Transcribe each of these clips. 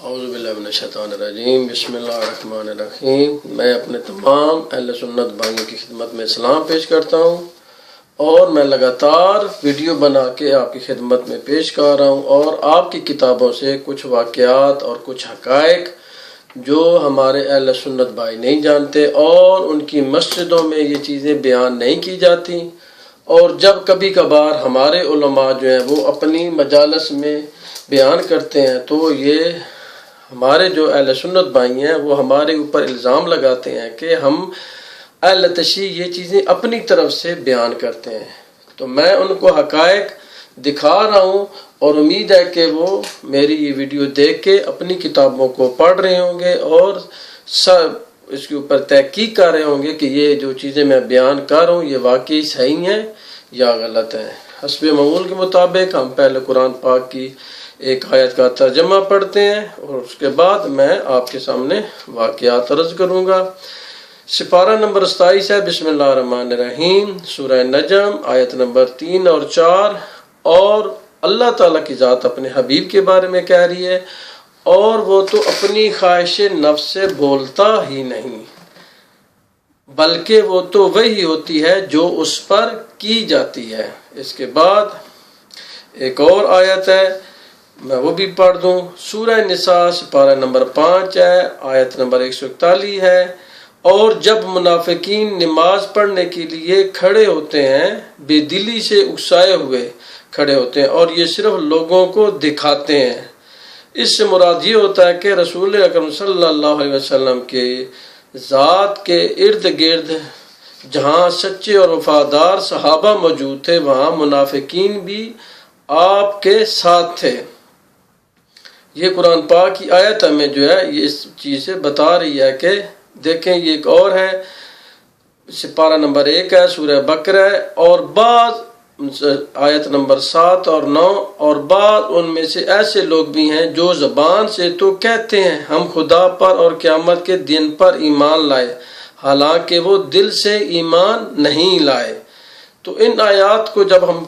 اعوذ باللہ من الشیطان الرجیم، بسم اللہ الرحمن الرحیم۔ میں اپنے تمام اہل سنت بھائیوں کی خدمت میں سلام پیش کرتا ہوں اور میں لگاتار ویڈیو بنا کے آپ کی خدمت میں پیش کر رہا ہوں اور آپ کی کتابوں سے کچھ واقعات اور کچھ حقائق جو ہمارے اہل سنت بھائی نہیں جانتے اور ان کی مسجدوں میں یہ چیزیں بیان نہیں کی جاتی، اور جب کبھی کبھار ہمارے علماء جو ہیں وہ اپنی مجالس میں بیان کرتے ہیں تو یہ ہمارے جو اہل سنت بھائی ہیں وہ ہمارے اوپر الزام لگاتے ہیں کہ ہم اہل تشیع یہ چیزیں اپنی طرف سے بیان کرتے ہیں۔ تو میں ان کو حقائق دکھا رہا ہوں اور امید ہے کہ وہ میری یہ ویڈیو دیکھ کے اپنی کتابوں کو پڑھ رہے ہوں گے اور سب اس کے اوپر تحقیق کر رہے ہوں گے کہ یہ جو چیزیں میں بیان کر رہا ہوں یہ واقعی صحیح ہیں یا غلط ہیں۔ حسب معمول کے مطابق ہم پہلے قرآن پاک کی ایک آیت کا ترجمہ پڑھتے ہیں اور اس کے بعد میں آپ کے سامنے واقعات عرض کروں گا۔ سپارہ نمبر 27 ہے، بسم اللہ الرحمن الرحیم، سورہ نجم آیت نمبر 3 اور 4۔ اور اللہ تعالیٰ کی ذات اپنے حبیب کے بارے میں کہہ رہی ہے، اور وہ تو اپنی خواہش نفس سے بولتا ہی نہیں بلکہ وہ تو وہی ہوتی ہے جو اس پر کی جاتی ہے۔ اس کے بعد ایک اور آیت ہے، میں وہ بھی پڑھ دوں۔ سورہ نساء سپارہ نمبر 5 ہے، آیت نمبر 141 ہے۔ اور جب منافقین نماز پڑھنے کے لیے کھڑے ہوتے ہیں بے دلی سے اکسائے ہوئے کھڑے ہوتے ہیں اور یہ صرف لوگوں کو دکھاتے ہیں۔ اس سے مراد یہ ہوتا ہے کہ رسول اکرم صلی اللہ علیہ وسلم کے ذات کے ارد گرد جہاں سچے اور وفادار صحابہ موجود تھے وہاں منافقین بھی آپ کے ساتھ تھے۔ یہ قرآن پاک کی آیت ہمیں جو ہے یہ اس چیز سے بتا رہی ہے کہ دیکھیں یہ ایک اور ہے، سپارہ نمبر 1 ہے، سورہ بقرہ ہے، اور بعض آیت نمبر 7 اور 9، اور بعض ان میں سے ایسے لوگ بھی ہیں جو زبان سے تو کہتے ہیں ہم خدا پر اور قیامت کے دن پر ایمان لائے، حالانکہ وہ دل سے ایمان نہیں لائے۔ تو ان آیات کو جب ہم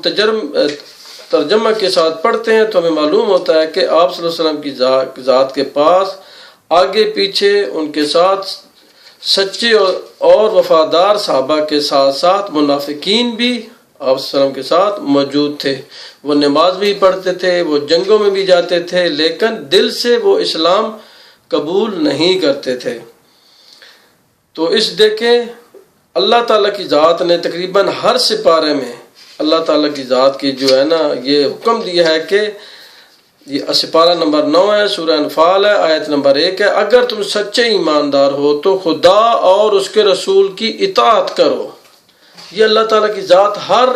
ترجمہ کے ساتھ پڑھتے ہیں تو ہمیں معلوم ہوتا ہے کہ آپ صلی اللہ علیہ وسلم کی ذات کے پاس آگے پیچھے ان کے ساتھ سچے اور وفادار صحابہ کے ساتھ ساتھ منافقین بھی آپ صلی اللہ علیہ وسلم کے ساتھ موجود تھے۔ وہ نماز بھی پڑھتے تھے، وہ جنگوں میں بھی جاتے تھے، لیکن دل سے وہ اسلام قبول نہیں کرتے تھے۔ تو اس دیکھیں اللہ تعالیٰ کی ذات نے تقریباً ہر سپارے میں اللہ تعالیٰ کی ذات کی جو ہے نا یہ حکم دیا ہے کہ یہ سپارہ نمبر 9 ہے، سورہ انفال ہے، آیت نمبر 1 ہے، اگر تم سچے ایماندار ہو تو خدا اور اس کے رسول کی اطاعت کرو۔ یہ اللہ تعالیٰ کی ذات ہر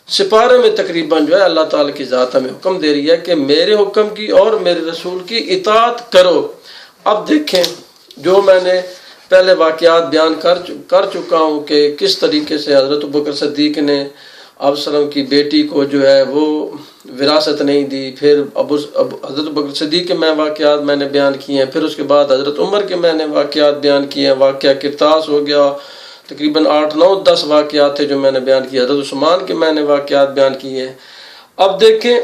سپارے میں تقریباً جو ہے اللہ تعالیٰ کی ذات ہمیں حکم دے رہی ہے کہ میرے حکم کی اور میرے رسول کی اطاعت کرو۔ اب دیکھیں جو میں نے پہلے واقعات بیان کر چکا ہوں کہ کس طریقے سے حضرت ابوبکر صدیق نے آپ صلی اللہ علیہ وسلم کی بیٹی کو جو ہے وہ وراثت نہیں دی، پھر حضرت ابوبکر صدیق کے واقعات میں نے بیان کیے ہیں، پھر اس کے بعد حضرت عمر کے میں نے واقعات بیان کیے ہیں، واقعہ کرتاس ہو گیا، تقریباً 8 9 10 واقعات تھے جو میں نے بیان کیے، حضرت عثمان کے میں نے واقعات بیان کیے ہیں۔ اب دیکھیں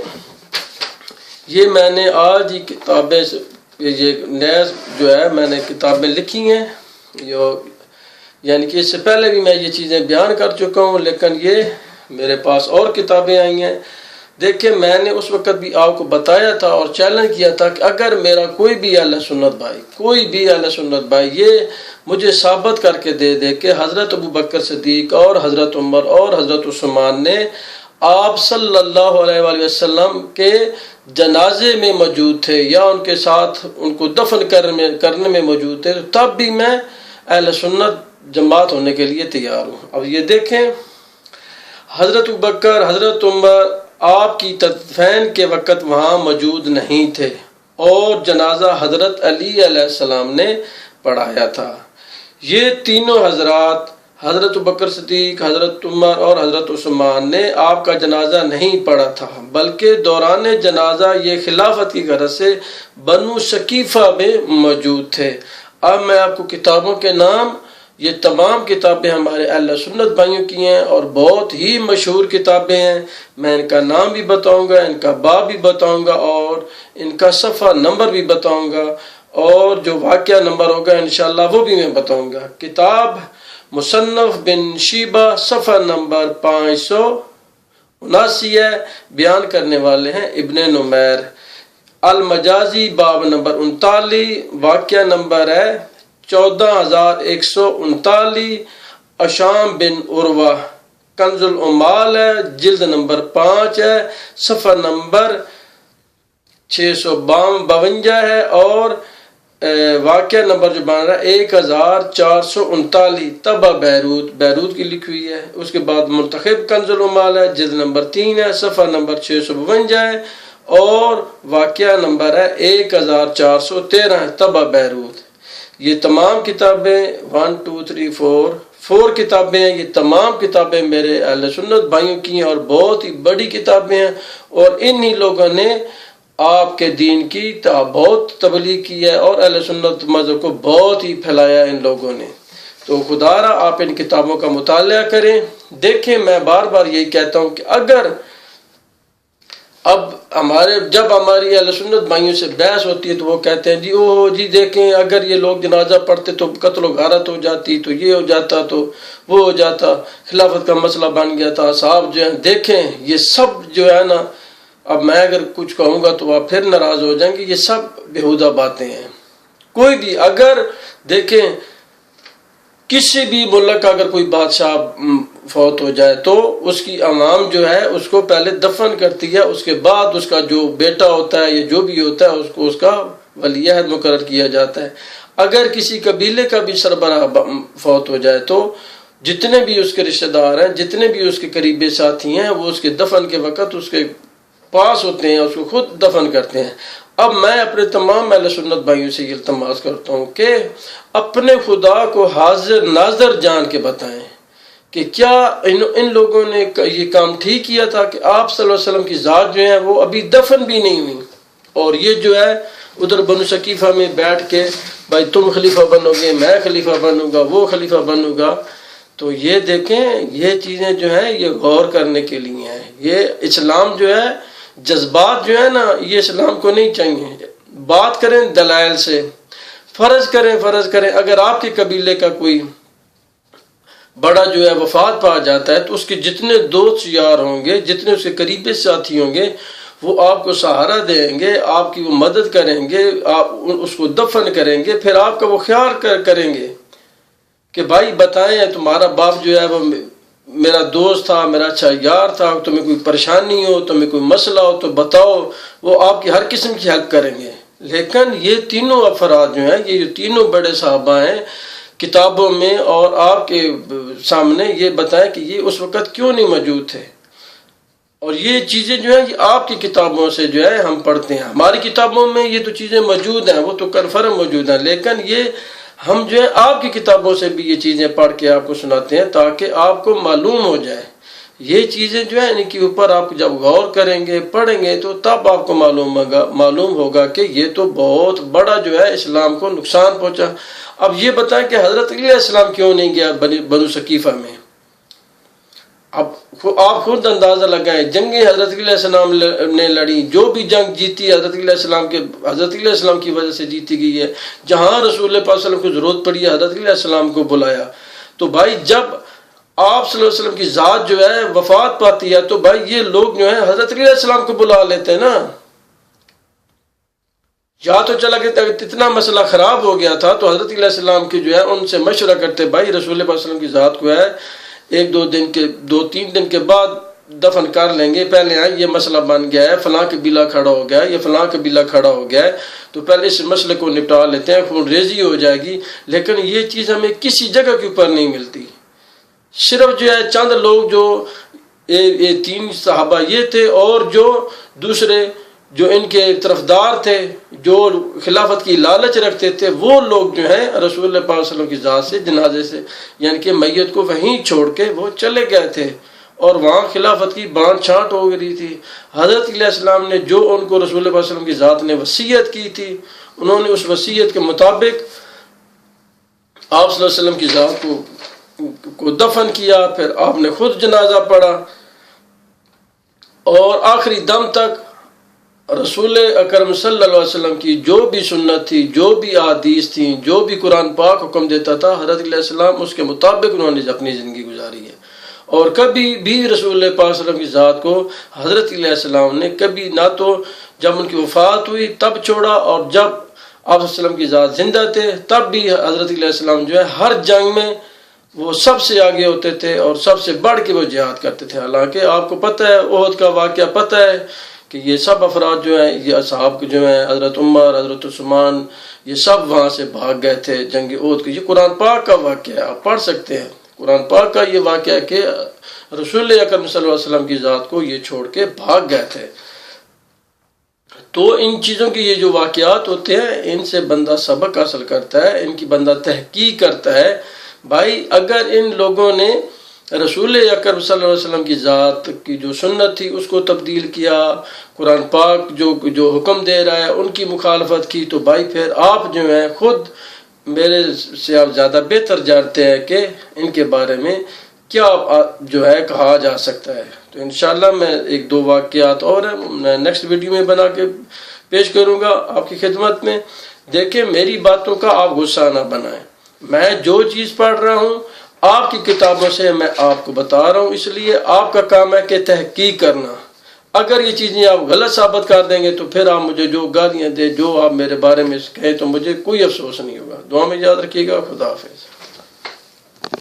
یہ میں نے آج ہی کتابیں یہ نیز جو ہے میں نے کتابیں لکھی ہیں، یعنی کہ اس سے پہلے بھی میں یہ چیزیں بیان کر چکا ہوں لیکن یہ میرے پاس اور کتابیں آئی ہیں۔ دیکھیں میں نے اس وقت بھی آپ کو بتایا تھا اور چیلنج کیا تھا کہ اگر میرا کوئی بھی اہل سنت بھائی یہ مجھے ثابت کر کے دے کہ حضرت ابوبکر صدیق اور حضرت عمر اور حضرت عثمان نے آپ صلی اللہ علیہ وآلہ وسلم کے جنازے میں موجود تھے یا ان کے ساتھ ان کو دفن کرنے میں موجود تھے، تب بھی میں اہل سنت جماعت ہونے کے لیے تیار ہوں۔ اب یہ دیکھیں حضرت ابوبکر حضرت عمر آپ کی تدفین کے وقت وہاں موجود نہیں تھے اور جنازہ حضرت علی علیہ السلام نے پڑھایا تھا۔ یہ تینوں حضرات حضرت ابوبکر صدیق، حضرت عمر اور حضرت عثمان نے آپ کا جنازہ نہیں پڑھا تھا، بلکہ دوران جنازہ یہ خلافت کی غرض سے بنو ثقیفہ میں موجود تھے۔ اب میں آپ کو کتابوں کے نام یہ تمام کتابیں ہمارے اہل سنت بھائیوں کی ہیں اور بہت ہی مشہور کتابیں ہیں. میں ان کا نام بھی بتاؤں گا، ان کا باب بھی بتاؤں گا اور ان کا صفحہ نمبر بھی بتاؤں گا اور جو واقعہ نمبر ہوگا انشاءاللہ وہ بھی میں بتاؤں گا. کتاب مصنف بن شیبہ صفحہ نمبر 579 ہے. بیان کرنے والے ہیں ابن نمیر. المجازی باب نمبر 39، واقعہ نمبر ہے 14139. اشام بن عروہ کنز العمال ہے، جلد نمبر 5 ہے، صفحہ نمبر 652 ہے اور واقعہ نمبر جو بن رہا ہے 1439. طبع بیروت کی لکھی ہوئی ہے. اس کے بعد منتخب کنز العمال ہے، جلد نمبر 3 ہے، صفحہ نمبر 652 ہے اور واقعہ نمبر ہے 1413 ہے. طبع بیروت. یہ تمام کتابیں 1 2 3 4 کتابیں ہیں. یہ تمام کتابیں میرے اہل سنت بھائیوں کی ہیں اور بہت ہی بڑی کتابیں ہیں اور انہی لوگوں نے آپ کے دین کی بہت تبلیغ کی ہے اور اہل سنت مذہب کو بہت ہی پھیلایا ان لوگوں نے. تو خدا را آپ ان کتابوں کا مطالعہ کریں. دیکھیں میں بار بار یہی کہتا ہوں کہ اگر جب ہماری اہل سنت بھائیوں سے بحث ہوتی ہے تو وہ کہتے ہیں جی دیکھیں اگر یہ لوگ جنازہ پڑھتے تو قتل و غارت ہو جاتی، تو یہ ہو جاتا، تو وہ ہو جاتا، خلافت کا مسئلہ بن گیا تھا. صاحب جو ہیں دیکھیں یہ سب جو ہے نا، اب میں اگر کچھ کہوں گا تو آپ پھر ناراض ہو جائیں گے، یہ سب بیہودہ باتیں ہیں. کوئی بھی اگر دیکھیں کسی بھی ملک کا اگر کوئی بادشاہ فوت ہو جائے تو اس کی عوام جو ہے اس کو پہلے دفن کرتی ہے، اس کے بعد اس کا جو بیٹا ہوتا ہے یا جو بھی ہوتا ہے اس کو اس کا ولی عہد مقرر کیا جاتا ہے. اگر کسی قبیلے کا بھی سربراہ فوت ہو جائے تو جتنے بھی اس کے رشتہ دار ہیں، جتنے بھی اس کے قریبی ساتھی ہیں، وہ اس کے دفن کے وقت اس کے پاس ہوتے ہیں، اس کو خود دفن کرتے ہیں. اب میں اپنے تمام اہل سنت بھائیوں سے یہ التماس کرتا ہوں کہ اپنے خدا کو حاضر ناظر جان کے بتائیں کہ کیا ان لوگوں نے یہ کام ٹھیک کیا تھا کہ آپ صلی اللہ علیہ وسلم کی ذات جو ہے وہ ابھی دفن بھی نہیں ہوئی اور یہ جو ہے ادھر بنو ثقیفہ میں بیٹھ کے بھائی تم خلیفہ بنو گے، میں خلیفہ بنوں گا، وہ خلیفہ بنوں گا. تو یہ دیکھیں یہ چیزیں جو ہیں یہ غور کرنے کے لیے ہیں. یہ اسلام جو ہے جذبات جو ہے نا یہ اسلام کو نہیں چاہیے. بات کریں دلائل سے. فرض کریں اگر آپ کے قبیلے کا کوئی بڑا جو ہے وفات پا جاتا ہے تو اس کے جتنے دوست یار ہوں گے، جتنے اس کے قریبی ساتھی ہوں گے، وہ آپ کو سہارا دیں گے، آپ کی وہ مدد کریں گے، آپ اس کو دفن کریں گے، پھر آپ کا وہ خیال کریں گے کہ بھائی بتائیں تمہارا باپ جو ہے وہ میرا دوست تھا، میرا اچھا یار تھا، تمہیں کوئی پریشانی ہو، تمہیں کوئی مسئلہ ہو تو بتاؤ. وہ آپ کی ہر قسم کی ہیلپ کریں گے. لیکن یہ تینوں افراد جو ہیں، یہ تینوں بڑے صحابہ ہیں کتابوں میں اور آپ کے سامنے، یہ بتائیں کہ یہ اس وقت کیوں نہیں موجود تھے. اور یہ چیزیں جو ہیں یہ آپ کی کتابوں سے جو ہے ہم پڑھتے ہیں. ہماری کتابوں میں یہ تو چیزیں موجود ہیں، وہ تو کنفرم موجود ہیں، لیکن یہ ہم جو ہے آپ کی کتابوں سے بھی یہ چیزیں پڑھ کے آپ کو سناتے ہیں تاکہ آپ کو معلوم ہو جائے. یہ چیزیں جو ہیں ان کے اوپر آپ جب غور کریں گے، پڑھیں گے تو تب آپ کو معلوم ہوگا کہ یہ تو بہت بڑا جو ہے اسلام کو نقصان پہنچا. اب یہ بتائیں کہ حضرت علی علیہ السلام کیوں نہیں گیا بنو ثقیفہ میں؟ اب آپ خود اندازہ لگائیں، جنگیں حضرت علی علیہ السلام نے لڑی، جو بھی جنگ جیتی حضرت علی علیہ السلام کی وجہ سے جیتی گئی ہے. جہاں رسول اللہ صلی اللہ علیہ وسلم کو ضرورت پڑی ہے حضرت علی علیہ السلام کو بلایا. تو بھائی جب آپ صلی اللہ علیہ وسلم کی ذات جو ہے وفات پاتی ہے تو بھائی یہ لوگ جو ہیں حضرت علی علیہ السلام کو بلا لیتے ہیں نا. یا تو چلا کہ اتنا مسئلہ خراب ہو گیا تھا تو حضرت علیہ السلام کی جو ہے ان سے مشورہ کرتے، بھائی رسول اللہ صلی اللہ علیہ وسلم کی ذات کو ہے 2-3 دن کے بعد دفن کر لیں گے. پہلے یہ مسئلہ بن گیا ہے، فلاں قبیلہ کھڑا ہو گیا ہے، یہ فلاں قبیلہ کھڑا ہو گیا ہے، تو پہلے اس مسئلے کو نپٹا لیتے ہیں، خون ریزی ہو جائے گی. لیکن یہ چیز ہمیں کسی جگہ کے اوپر نہیں ملتی. صرف جو ہے چند لوگ جو 3 صحابہ یہ تھے اور جو دوسرے جو ان کے طرفدار تھے، جو خلافت کی لالچ رکھتے تھے، وہ لوگ جو ہیں رسول اللہ صلی اللہ علیہ وسلم کی ذات سے جنازے سے یعنی کہ میت کو وہیں چھوڑ کے وہ چلے گئے تھے اور وہاں خلافت کی بانٹ چھانٹ ہو گئی تھی. حضرت علیہ السلام نے جو ان کو رسول اللہ صلی اللہ علیہ وسلم کی ذات نے وصیت کی تھی، انہوں نے اس وصیت کے مطابق آپ صلی اللہ علیہ وسلم کی ذات کو دفن کیا، پھر آپ نے خود جنازہ پڑھا، اور آخری دم تک رسول اکرم صلی اللہ علیہ وسلم کی جو بھی سنت تھی، جو بھی احادیث تھیں، جو بھی قرآن پاک حکم دیتا تھا، حضرت علیہ السلام اس کے مطابق انہوں نے اپنی زندگی گزاری ہے۔ اور کبھی بھی رسول اللہ پاک صلی اللہ علیہ وسلم کی ذات کو حضرت علیہ السلام نے کبھی نہ تو جب ان کی وفات ہوئی تب چھوڑا، اور جب آپ صلی اللہ علیہ وسلم کی ذات زندہ تھے تب بھی حضرت علیہ السلام جو ہے ہر جنگ میں وہ سب سے آگے ہوتے تھے اور سب سے بڑھ کے وہ جہاد کرتے تھے۔ حالانکہ آپ کو پتہ ہے احد کا واقعہ پتہ ہے کہ یہ سب افراد جو ہیں، یہ اصحاب جو ہیں، حضرت عمر، حضرت عثمان، یہ سب وہاں سے بھاگ گئے تھے جنگ احد کے۔ یہ قرآن پاک کا واقعہ ہے، آپ پڑھ سکتے ہیں قرآن پاک کا یہ واقعہ ہے کہ رسول اکرم صلی اللہ علیہ وسلم کی ذات کو یہ چھوڑ کے بھاگ گئے تھے۔ تو ان چیزوں کی یہ جو واقعات ہوتے ہیں ان سے بندہ سبق حاصل کرتا ہے، ان کی بندہ تحقیق کرتا ہے۔ بھائی اگر ان لوگوں نے رسول اکرم صلی اللہ علیہ وسلم کی ذات کی جو سنت تھی اس کو تبدیل کیا، قرآن پاک جو حکم دے رہا ہے ان کی مخالفت کی، تو بھائی پھر آپ جو ہیں خود میرے سے آپ زیادہ بہتر جانتے ہیں کہ ان کے بارے میں کیا جو ہے کہا جا سکتا ہے۔ تو انشاءاللہ میں ایک دو واقعات اور ہیں نیکسٹ ویڈیو میں بنا کے پیش کروں گا آپ کی خدمت میں۔ دیکھیں میری باتوں کا آپ غصہ نہ بنائیں، میں جو چیز پڑھ رہا ہوں آپ کی کتابوں سے میں آپ کو بتا رہا ہوں، اس لیے آپ کا کام ہے کہ تحقیق کرنا۔ اگر یہ چیزیں آپ غلط ثابت کر دیں گے تو پھر آپ مجھے جو گالیاں دیں، جو آپ میرے بارے میں کہیں، تو مجھے کوئی افسوس نہیں ہوگا۔ دعا میں یاد رکھیے گا۔ خدا حافظ۔